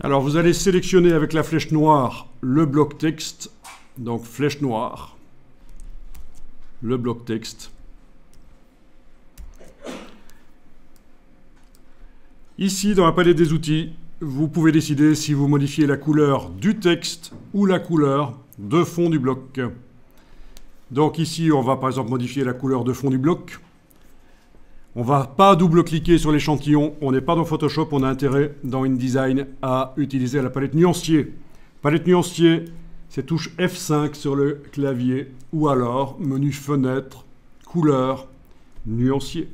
Alors vous allez sélectionner avec la flèche noire le bloc texte, donc flèche noire, le bloc texte. Ici, dans la palette des outils, vous pouvez décider si vous modifiez la couleur du texte ou la couleur de fond du bloc. Donc ici, on va par exemple modifier la couleur de fond du bloc. On ne va pas double-cliquer sur l'échantillon, on n'est pas dans Photoshop, on a intérêt dans InDesign à utiliser la palette nuancier. Palette nuancier, c'est touche F5 sur le clavier, ou alors menu fenêtre, couleur, nuancier.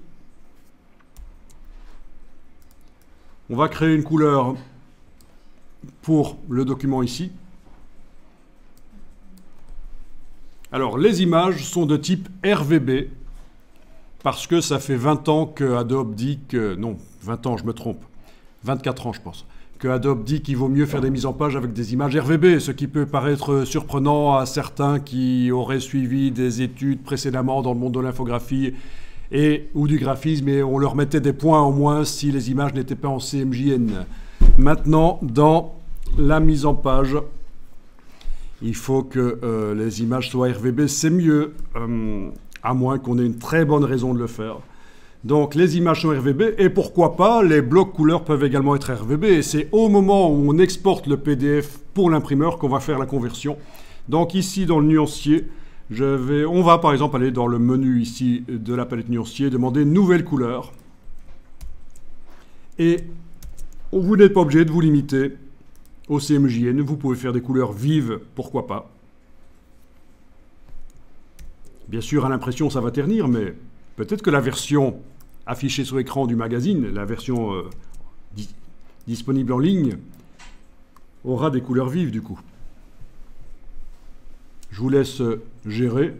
On va créer une couleur pour le document ici. Alors, les images sont de type RVB, parce que ça fait 20 ans que Adobe dit que... Non, 20 ans, je me trompe. 24 ans, je pense. Que Adobe dit qu'il vaut mieux faire des mises en page avec des images RVB, ce qui peut paraître surprenant à certains qui auraient suivi des études précédemment dans le monde de l'infographie ou du graphisme, et on leur mettait des points au moins si les images n'étaient pas en CMJN. Maintenant, dans la mise en page, il faut que les images soient RVB, c'est mieux, à moins qu'on ait une très bonne raison de le faire. Donc les images sont RVB, et pourquoi pas, les blocs couleurs peuvent également être RVB, et c'est au moment où on exporte le PDF pour l'imprimeur qu'on va faire la conversion. Donc ici, dans le nuancier, on va par exemple aller dans le menu ici de la palette nuancier, demander nouvelle couleur, et vous n'êtes pas obligé de vous limiter au CMJN, vous pouvez faire des couleurs vives, pourquoi pas. Bien sûr, à l'impression, ça va ternir, mais peut-être que la version affichée sur l'écran du magazine, la version disponible en ligne, aura des couleurs vives du coup. Je vous laisse gérer.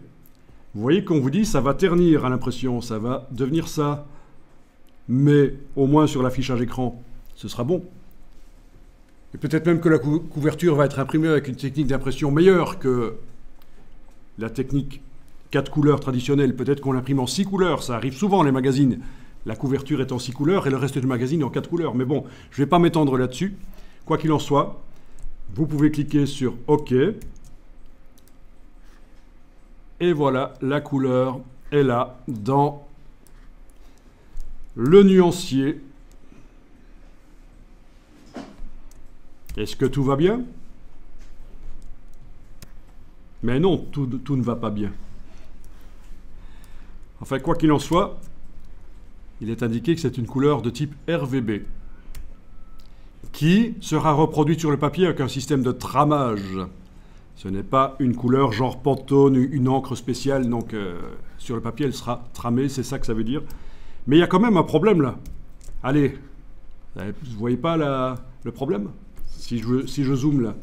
Vous voyez qu'on vous dit ça va ternir à l'impression, ça va devenir ça. Mais au moins sur l'affichage écran, ce sera bon. Et peut-être même que la couverture va être imprimée avec une technique d'impression meilleure que la technique 4 couleurs traditionnelle. Peut-être qu'on l'imprime en 6 couleurs. Ça arrive souvent, les magazines. La couverture est en 6 couleurs et le reste du magazine en 4 couleurs. Mais bon, je ne vais pas m'étendre là-dessus. Quoi qu'il en soit, vous pouvez cliquer sur OK. Et voilà, la couleur est là dans le nuancier. Est-ce que tout va bien? Mais non, tout ne va pas bien. Enfin, quoi qu'il en soit, il est indiqué que c'est une couleur de type RVB qui sera reproduite sur le papier avec un système de tramage. Ce n'est pas une couleur genre Pantone, une encre spéciale, donc sur le papier elle sera tramée, c'est ça que ça veut dire. Mais il y a quand même un problème là. Allez, vous voyez pas le problème? Si je zoome là.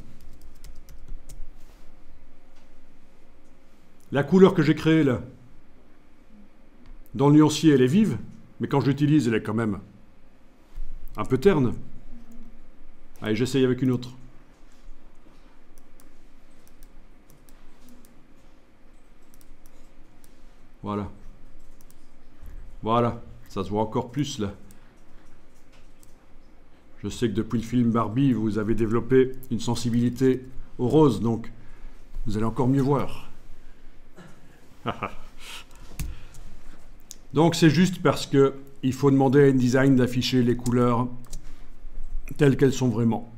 La couleur que j'ai créée là, dans le nuancier, elle est vive, mais quand je l'utilise, elle est quand même un peu terne. Allez, j'essaye avec une autre. Voilà. Voilà, ça se voit encore plus là. Je sais que depuis le film Barbie, vous avez développé une sensibilité au rose, donc vous allez encore mieux voir. Donc c'est juste parce qu'il faut demander à InDesign d'afficher les couleurs telles qu'elles sont vraiment.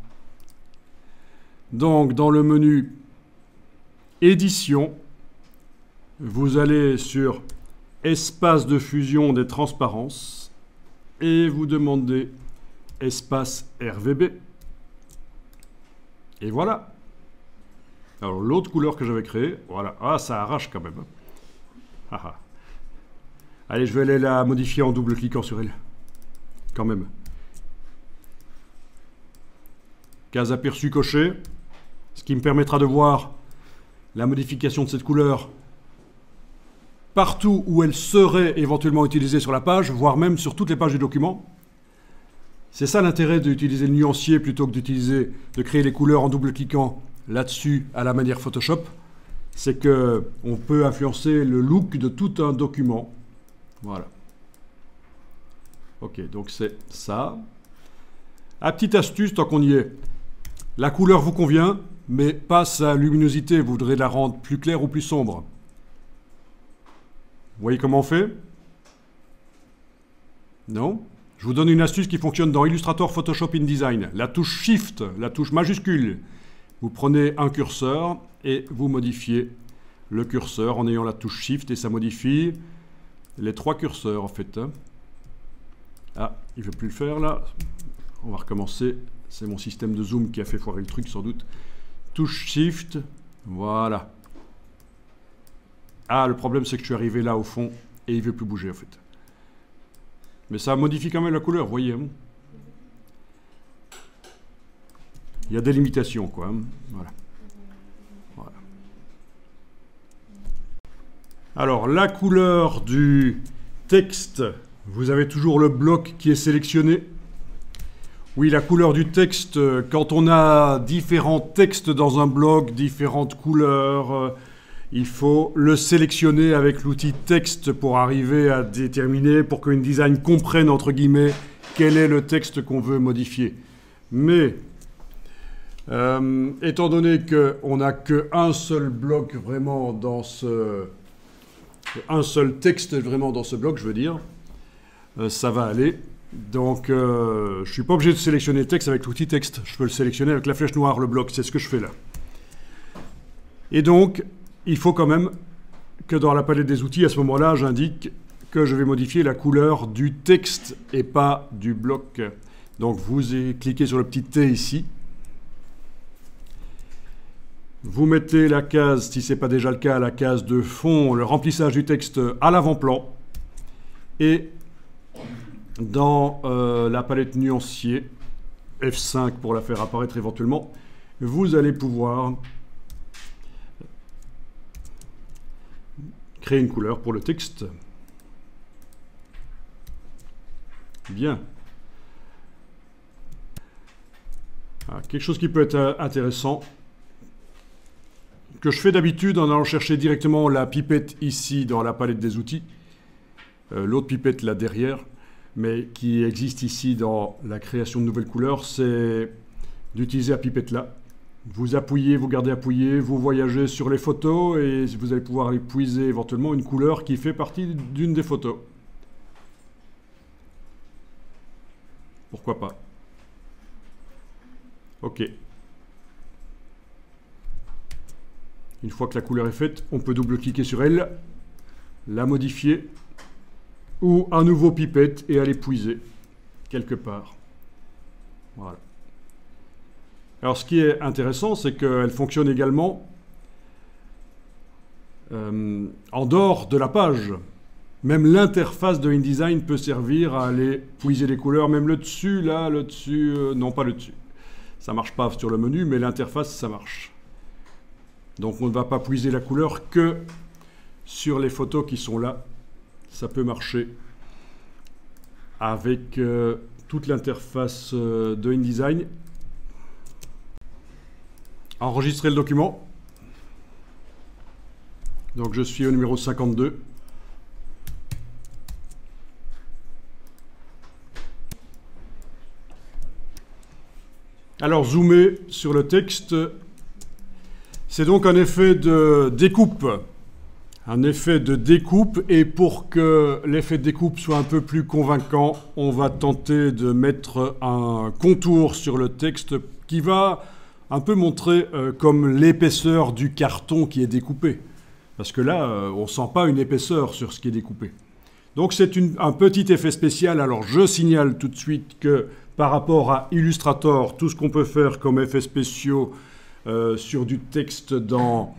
Donc dans le menu Édition, vous allez sur Espace de fusion des transparences et vous demandez Espace RVB. Et voilà. Alors l'autre couleur que j'avais créée, voilà. Ah, ça arrache quand même. Allez, je vais aller la modifier en double-cliquant sur elle. Quand même. Case aperçu cochée. Ce qui me permettra de voir la modification de cette couleur partout où elle serait éventuellement utilisée sur la page, voire même sur toutes les pages du document. C'est ça l'intérêt d'utiliser le nuancier plutôt que de créer les couleurs en double-cliquant là-dessus à la manière Photoshop. C'est qu'on peut influencer le look de tout un document. Voilà. Ok, donc c'est ça. Ah, petite astuce, tant qu'on y est. La couleur vous convient, mais pas sa luminosité. Vous voudrez la rendre plus claire ou plus sombre. Vous voyez comment on fait? Non? Je vous donne une astuce qui fonctionne dans Illustrator, Photoshop, InDesign. La touche Shift, la touche majuscule. Vous prenez un curseur et vous modifiez le curseur en ayant la touche Shift et ça modifie les 3 curseurs en fait. Ah, il ne veut plus le faire là. On va recommencer. C'est mon système de zoom qui a fait foirer le truc sans doute. Touche Shift, voilà. Ah, le problème c'est que je suis arrivé là au fond et il ne veut plus bouger en fait. Mais ça modifie quand même la couleur, vous voyez. Hein. Il y a des limitations, quoi. Hein. Voilà. Voilà. Alors, la couleur du texte, vous avez toujours le bloc qui est sélectionné. Oui, la couleur du texte, quand on a différents textes dans un bloc, différentes couleurs, il faut le sélectionner avec l'outil texte pour arriver à déterminer, pour que InDesign comprenne, entre guillemets, quel est le texte qu'on veut modifier. Mais, étant donné qu'on n'a qu'un seul bloc vraiment dans ce... un seul texte vraiment dans ce bloc, je veux dire, ça va aller. Donc, je ne suis pas obligé de sélectionner le texte avec l'outil texte. Je peux le sélectionner avec la flèche noire, le bloc. C'est ce que je fais là. Et donc, il faut quand même que dans la palette des outils, à ce moment-là, j'indique que je vais modifier la couleur du texte et pas du bloc. Donc, vous cliquez sur le petit T ici. Vous mettez la case, si ce n'est pas déjà le cas, la case de fond, le remplissage du texte à l'avant-plan. Et dans la palette nuancier, F5 pour la faire apparaître éventuellement, vous allez pouvoir créer une couleur pour le texte. Bien. Alors, quelque chose qui peut être intéressant, que je fais d'habitude en allant chercher directement la pipette ici dans la palette des outils, l'autre pipette là derrière, mais qui existe ici dans la création de nouvelles couleurs, c'est d'utiliser la pipette là. Vous appuyez, vous gardez appuyé, vous voyagez sur les photos et vous allez pouvoir aller puiser éventuellement une couleur qui fait partie d'une des photos. Pourquoi pas? Ok. Une fois que la couleur est faite, on peut double-cliquer sur elle, la modifier, ou un nouveau pipette et aller puiser quelque part. Voilà. Alors ce qui est intéressant, c'est qu'elle fonctionne également en dehors de la page. Même l'interface de InDesign peut servir à aller puiser les couleurs, même le dessus, là, le dessus, non pas le dessus. Ça ne marche pas sur le menu, mais l'interface, ça marche. Donc on ne va pas puiser la couleur que sur les photos qui sont là. Ça peut marcher avec toute l'interface de InDesign. Enregistrer le document. Donc je suis au numéro 52. Alors zoomer sur le texte. C'est donc un effet de découpe. Un effet de découpe, et pour que l'effet de découpe soit un peu plus convaincant, on va tenter de mettre un contour sur le texte qui va un peu montrer comme l'épaisseur du carton qui est découpé. Parce que là, on ne sent pas une épaisseur sur ce qui est découpé. Donc c'est un petit effet spécial. Alors je signale tout de suite que par rapport à Illustrator, tout ce qu'on peut faire comme effets spéciaux sur du texte dans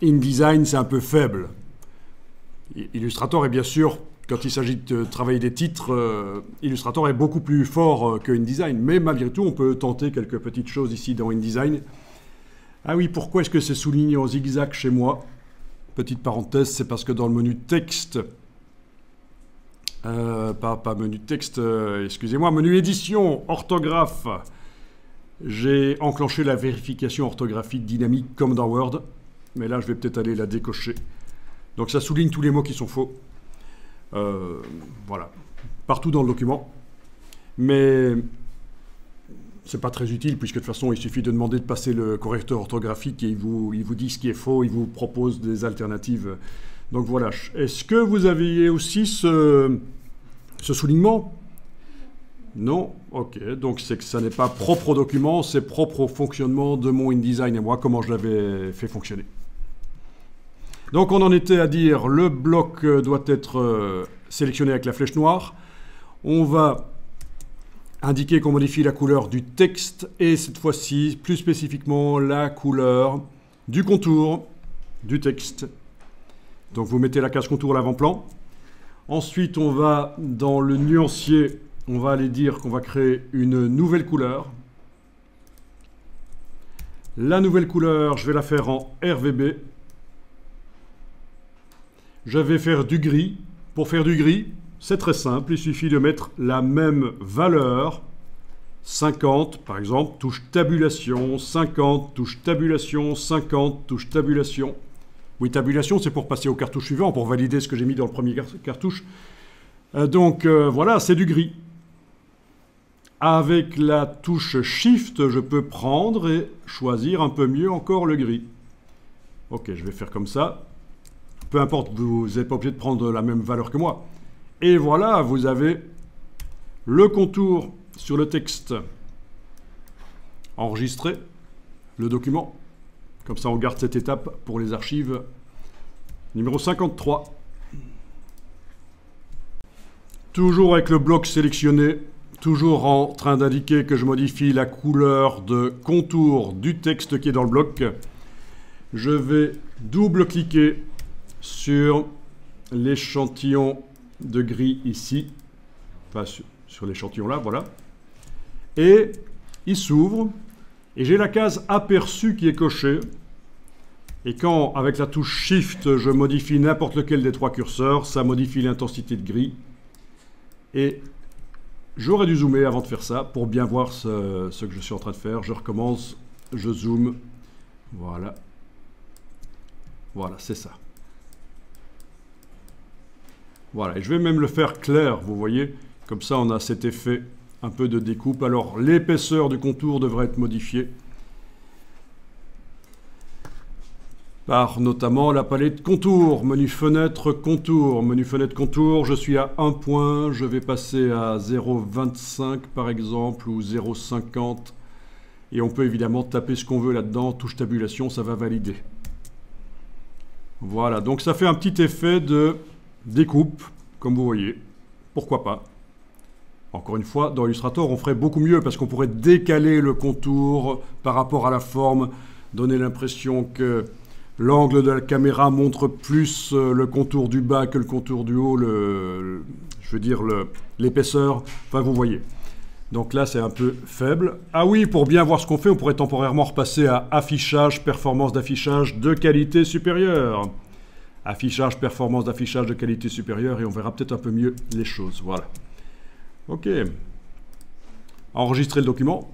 InDesign, c'est un peu faible. Illustrator est bien sûr, quand il s'agit de travailler des titres, Illustrator est beaucoup plus fort que InDesign. Mais malgré tout, on peut tenter quelques petites choses ici dans InDesign. Ah oui, pourquoi est-ce que c'est souligné en zigzag chez moi? Petite parenthèse, c'est parce que dans le menu texte, pas menu texte, excusez-moi, menu édition, orthographe, j'ai enclenché la vérification orthographique dynamique comme dans Word. Mais là, je vais peut-être aller la décocher. Donc ça souligne tous les mots qui sont faux. Voilà. Partout dans le document. Mais c'est pas très utile, puisque de toute façon, il suffit de demander de passer le correcteur orthographique et il vous dit ce qui est faux, il vous propose des alternatives. Donc voilà. Est-ce que vous aviez aussi ce soulignement? Non? Ok. Donc c'est que ça n'est pas propre au document, c'est propre au fonctionnement de mon InDesign et moi, comment je l'avais fait fonctionner. Donc on en était à dire, le bloc doit être sélectionné avec la flèche noire. On va indiquer qu'on modifie la couleur du texte et cette fois-ci, plus spécifiquement, la couleur du contour du texte. Donc vous mettez la case contour à l'avant-plan. Ensuite, on va dans le nuancier, on va aller dire qu'on va créer une nouvelle couleur. La nouvelle couleur, je vais la faire en RVB. Je vais faire du gris. Pour faire du gris, c'est très simple, il suffit de mettre la même valeur, 50 par exemple, touche tabulation, 50, touche tabulation, 50, touche tabulation. Oui, tabulation, c'est pour passer au cartouche suivant, pour valider ce que j'ai mis dans le premier cartouche. Voilà, c'est du gris. Avec la touche Shift, je peux prendre et choisir un peu mieux encore le gris. Ok, je vais faire comme ça. Peu importe, vous n'êtes pas obligé de prendre la même valeur que moi. Et voilà, vous avez le contour sur le texte enregistré, le document. Comme ça, on garde cette étape pour les archives. Numéro 53. Toujours avec le bloc sélectionné, toujours en train d'indiquer que je modifie la couleur de contour du texte qui est dans le bloc. Je vais double-cliquer sur l'échantillon de gris ici, enfin sur l'échantillon là, voilà. Et il s'ouvre, et j'ai la case aperçu qui est cochée. Et quand, avec la touche Shift, je modifie n'importe lequel des trois curseurs, ça modifie l'intensité de gris. Et j'aurais dû zoomer avant de faire ça, pour bien voir ce que je suis en train de faire. Je recommence, je zoome, voilà. Voilà, c'est ça. Voilà, et je vais même le faire clair, vous voyez. Comme ça, on a cet effet un peu de découpe. Alors, l'épaisseur du contour devrait être modifiée par notamment la palette contour, menu fenêtre contour. Menu fenêtre contour, je suis à 1 point, je vais passer à 0,25 par exemple, ou 0,50. Et on peut évidemment taper ce qu'on veut là-dedans, touche tabulation, ça va valider. Voilà, donc ça fait un petit effet de découpe, comme vous voyez. Pourquoi pas? Encore une fois, dans Illustrator, on ferait beaucoup mieux parce qu'on pourrait décaler le contour par rapport à la forme, donner l'impression que l'angle de la caméra montre plus le contour du bas que le contour du haut, je veux dire l'épaisseur. Enfin, vous voyez. Donc là, c'est un peu faible. Ah oui, pour bien voir ce qu'on fait, on pourrait temporairement repasser à affichage, performance d'affichage de qualité supérieure. Affichage, performance d'affichage de qualité supérieure, et on verra peut-être un peu mieux les choses. Voilà. Ok. Enregistrer le document.